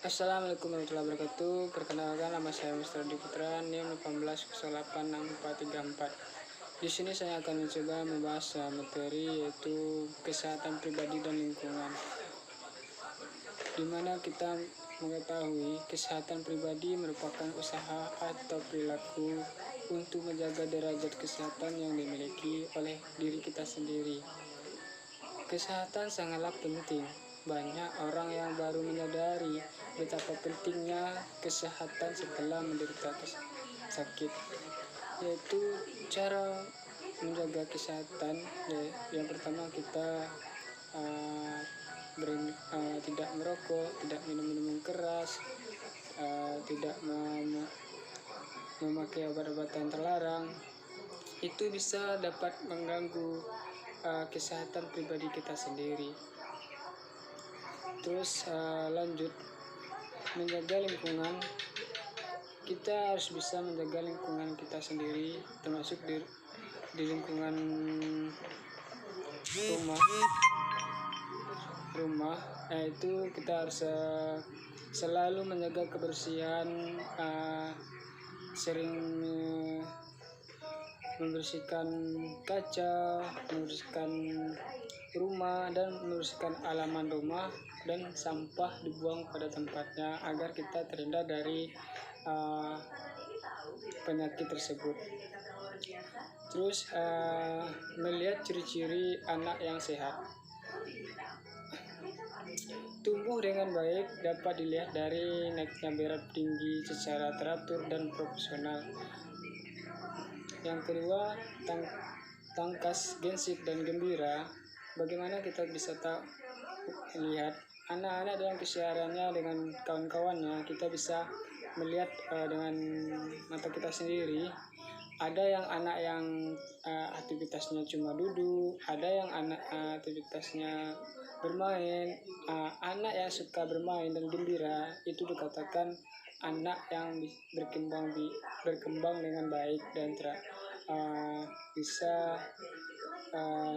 Assalamualaikum warahmatullahi wabarakatuh. Perkenalkan, nama saya Mr. Adi Putra, NIM 18086434. Di sini saya akan mencoba membahas materi yaitu kesehatan pribadi dan lingkungan. Di mana kita mengetahui kesehatan pribadi merupakan usaha atau perilaku untuk menjaga derajat kesehatan yang dimiliki oleh diri kita sendiri. Kesehatan sangatlah penting. Banyak orang yang baru menyadari betapa pentingnya kesehatan setelah menderita sakit. Yaitu cara menjaga kesehatan, yang pertama kita tidak merokok, tidak minum minuman keras, tidak memakai obat-obatan terlarang. Itu bisa dapat mengganggu kesehatan pribadi kita sendiri. Terus lanjut, menjaga lingkungan. Kita harus bisa menjaga lingkungan kita sendiri, termasuk di lingkungan rumah. Itu kita harus selalu menjaga kebersihan, sering membersihkan kaca, membersihkan rumah, dan membersihkan halaman rumah, dan sampah dibuang pada tempatnya agar kita terhindar dari penyakit tersebut. Terus melihat ciri-ciri anak yang sehat. Tumbuh dengan baik dapat dilihat dari naiknya berat tinggi secara teratur dan proporsional. Yang kedua, tangkas, gensik, dan gembira. Bagaimana kita bisa lihat anak-anak dalam kesehariannya dengan kawan-kawannya? Kita bisa melihat dengan mata kita sendiri. Ada yang anak yang aktivitasnya cuma duduk, ada yang anak aktivitasnya bermain. Anak yang suka bermain dan gembira itu dikatakan anak yang berkembang dengan baik dan bisa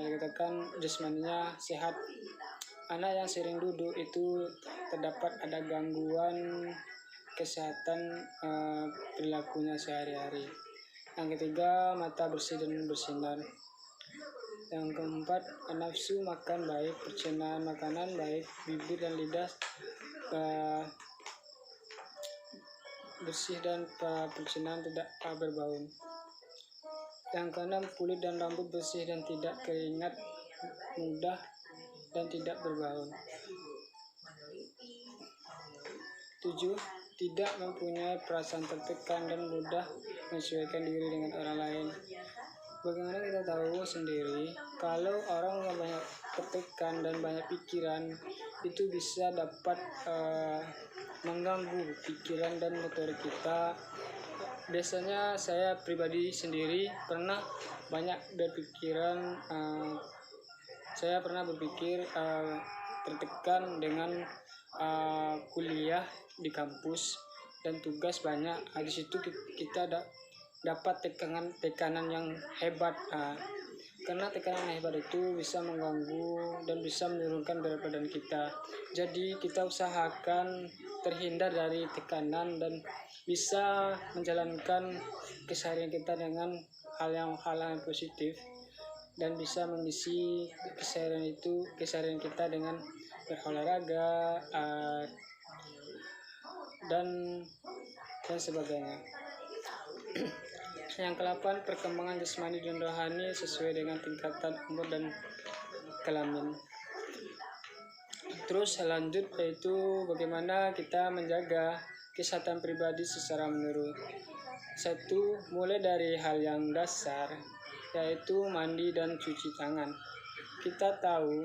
dikatakan jasmaninya sehat. Anak yang sering duduk itu terdapat ada gangguan kesehatan perilakunya sehari-hari. Yang ketiga, mata bersih dan bersinar. Yang keempat, nafsu makan baik, pencernaan makanan baik, bibir dan lidah bersih dan pencernaan tidak berbau. Yang keenam, kulit dan rambut bersih dan tidak keringat mudah dan tidak berbau. 7. Tidak mempunyai perasaan tertekan dan mudah menyesuaikan diri dengan orang lain. Bagaimana kita tahu sendiri kalau orang yang banyak tertekan dan banyak pikiran itu bisa dapat mengganggu pikiran dan motorik kita. Biasanya saya pribadi sendiri pernah banyak berpikiran, saya pernah berpikir tertekan dengan kuliah di kampus dan tugas banyak. Di situ kita dapat tekanan yang hebat, karena tekanan hebat itu bisa mengganggu dan bisa menurunkan berat badan kita. Jadi kita usahakan terhindar dari tekanan dan bisa menjalankan keseharian kita dengan hal yang positif, dan bisa mengisi keseharian kita dengan berolahraga dan sebagainya. Yang ke-8, perkembangan jasmani dan rohani sesuai dengan tingkatan umur dan kelamin. Terus lanjut, yaitu bagaimana kita menjaga kesehatan pribadi secara menyeluruh. 1. Mulai dari hal yang dasar, yaitu mandi dan cuci tangan. Kita tahu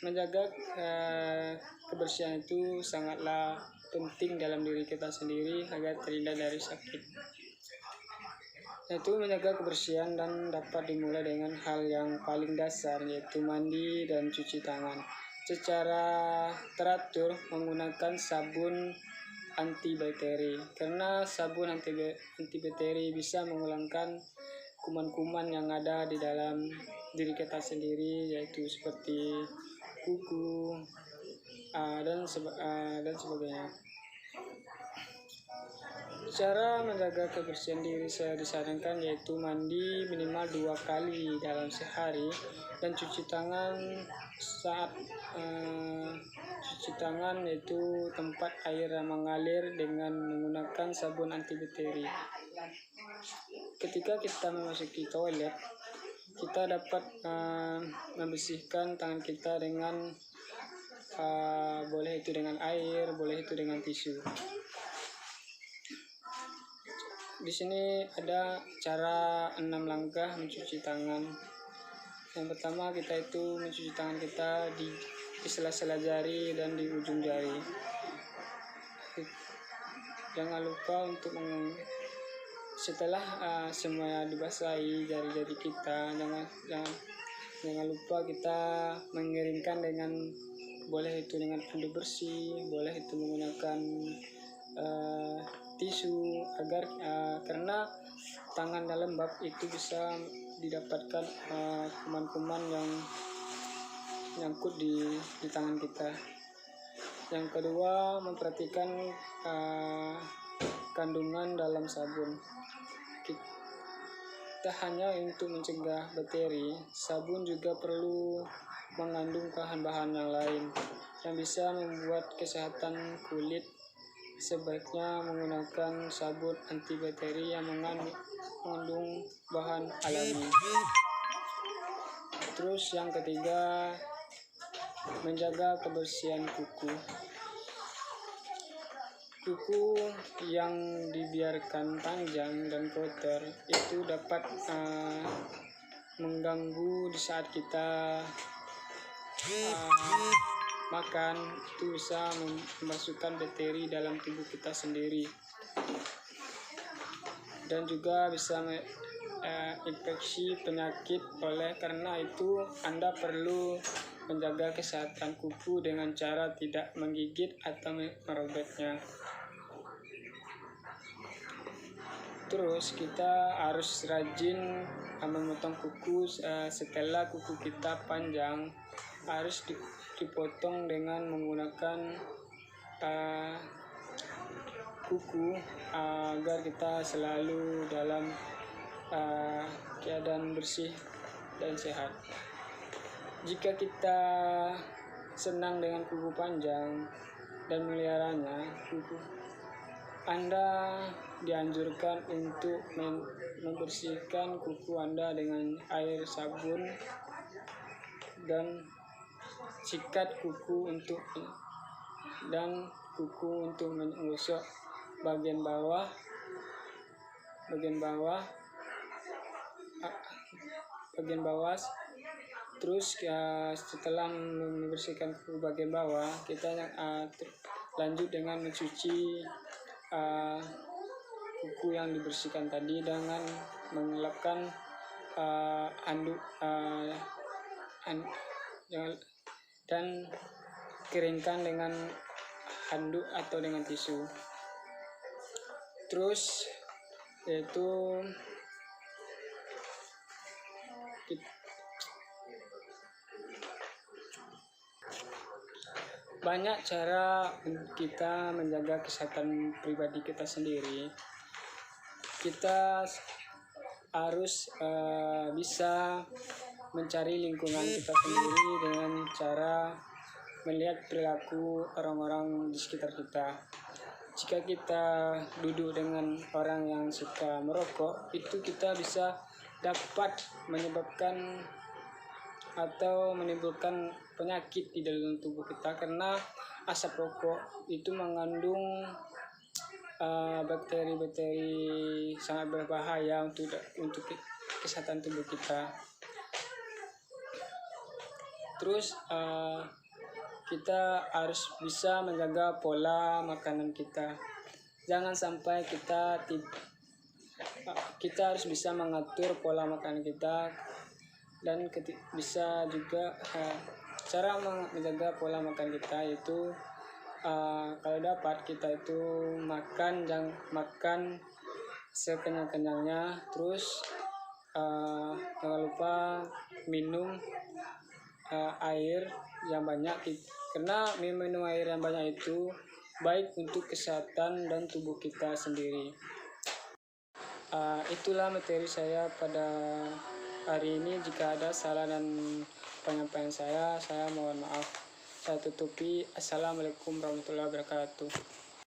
menjaga kebersihan itu sangatlah penting dalam diri kita sendiri agar terhindar dari sakit. Yaitu menjaga kebersihan dan dapat dimulai dengan hal yang paling dasar, yaitu mandi dan cuci tangan secara teratur menggunakan sabun antibakteri, karena sabun antibakteri bisa menghilangkan kuman-kuman yang ada di dalam diri kita sendiri, yaitu seperti kuku, dan sebagainya. Cara menjaga kebersihan diri saya disarankan yaitu mandi minimal 2 kali dalam sehari dan cuci tangan saat cuci tangan yaitu tempat air yang mengalir dengan menggunakan sabun antibakteri. Ketika kita memasuki toilet, kita dapat membersihkan tangan kita dengan boleh itu dengan air, boleh itu dengan tisu. Di sini ada cara 6 langkah mencuci tangan. Yang pertama, kita itu mencuci tangan kita di sela-sela jari dan di ujung jari. Jangan lupa untuk setelah semuanya dibasahi jari-jari kita, jangan lupa kita mengeringkan dengan boleh itu dengan handuk bersih, boleh itu menggunakan tisu agar karena tangan yang lembab itu bisa didapatkan kuman-kuman yang nyangkut di tangan kita. Yang kedua, memperhatikan kandungan dalam sabun. Kita hanya untuk mencegah bakteri, sabun juga perlu mengandung bahan-bahan yang lain yang bisa membuat kesehatan kulit. Sebaiknya menggunakan sabun antibakteri yang mengandung bahan alami. Terus yang ketiga, menjaga kebersihan kuku. Kuku yang dibiarkan panjang dan kotor itu dapat mengganggu di saat kita makan, itu bisa memasukkan bakteri dalam tubuh kita sendiri dan juga bisa infeksi penyakit. Oleh karena itu Anda perlu menjaga kesehatan kuku dengan cara tidak menggigit atau merobeknya. Terus kita harus rajin memotong kuku. Setelah kuku kita panjang, harus dipotong dengan menggunakan kuku agar kita selalu dalam keadaan bersih dan sehat. Jika kita senang dengan kuku panjang dan meliharanya, Anda dianjurkan untuk membersihkan kuku Anda dengan air sabun dan sikat kuku untuk menggosok bagian bawah. Terus setelah membersihkan kuku bagian bawah, kita lanjut dengan mencuci kuku yang dibersihkan tadi dengan mengelapkan handuk dan keringkan dengan handuk atau dengan tisu. Terus yaitu banyak cara kita menjaga kesehatan pribadi kita sendiri. Kita harus bisa mencari lingkungan kita sendiri dengan cara melihat perilaku orang-orang di sekitar kita. Jika kita duduk dengan orang yang suka merokok, itu kita bisa dapat menyebabkan atau menimbulkan penyakit di dalam tubuh kita, karena asap rokok itu mengandung bakteri-bakteri sangat berbahaya untuk kesehatan tubuh kita. Terus kita harus bisa menjaga pola makanan kita. Jangan sampai kita harus bisa mengatur pola makanan kita, dan bisa juga cara menjaga pola makan kita yaitu kalau dapat kita itu makan sekenyang-kenyangnya. Terus jangan lupa minum air yang banyak, karena minum air yang banyak itu baik untuk kesehatan dan tubuh kita sendiri. Itulah materi saya pada hari ini. Jika ada salah dan penyampaian saya mohon maaf. Saya tutupi. Assalamualaikum warahmatullahi wabarakatuh.